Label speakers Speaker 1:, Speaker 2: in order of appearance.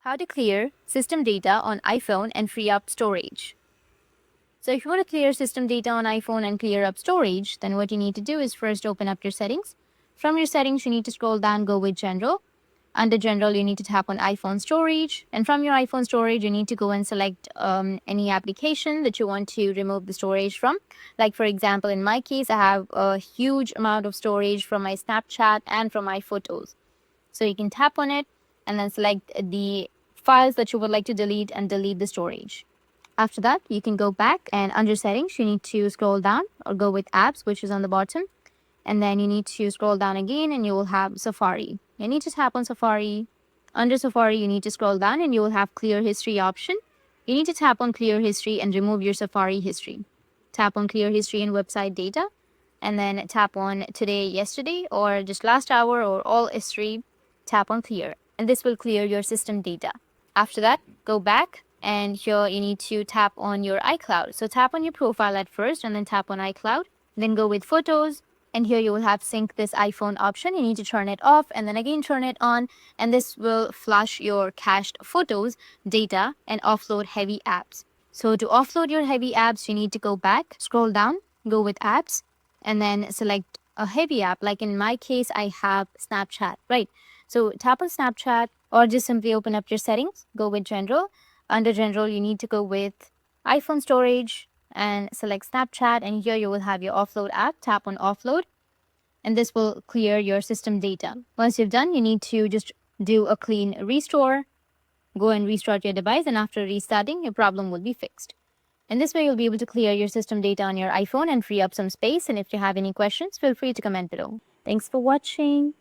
Speaker 1: How to clear system data on iPhone and free up storage. So if you want to clear system data on iPhone and clear up storage, then what you need to do is first open up your settings. From your settings, you need to scroll down, go with General. Under General, you need to tap on iPhone storage. And from your iPhone storage, you need to go and select any application that you want to remove the storage from. Like for example, in my case, I have a huge amount of storage from my Snapchat and from my photos. So you can tap on it and then select the files that you would like to delete and delete the storage. After that, you can go back and under settings, you need to scroll down or go with apps, which is on the bottom. And then you need to scroll down again and you will have Safari. You need to tap on Safari. Under Safari, you need to scroll down and you will have clear history option. You need to tap on clear history and remove your Safari history. Tap on clear history and website data and then tap on today, yesterday, or just last hour or all history. Tap on clear and this will clear your system data. After that, go back and here you need to tap on your iCloud. So tap on your profile at first and then tap on iCloud. Then go with photos and here you will have sync this iPhone option. You need to turn it off and then again turn it on and this will flush your cached photos, data and offload heavy apps. So to offload your heavy apps, you need to go back, scroll down, go with apps and then select a heavy app. Like in my case, I have Snapchat, right? So tap on Snapchat or just simply open up your settings, go with General. Under General, you need to go with iPhone storage and select Snapchat. And here you will have your offload app. Tap on offload and this will clear your system data. Once you've done, you need to just do a clean restore. Go and restart your device and after restarting, your problem will be fixed. In this way, you'll be able to clear your system data on your iPhone and free up some space. And if you have any questions, feel free to comment below. Thanks for watching.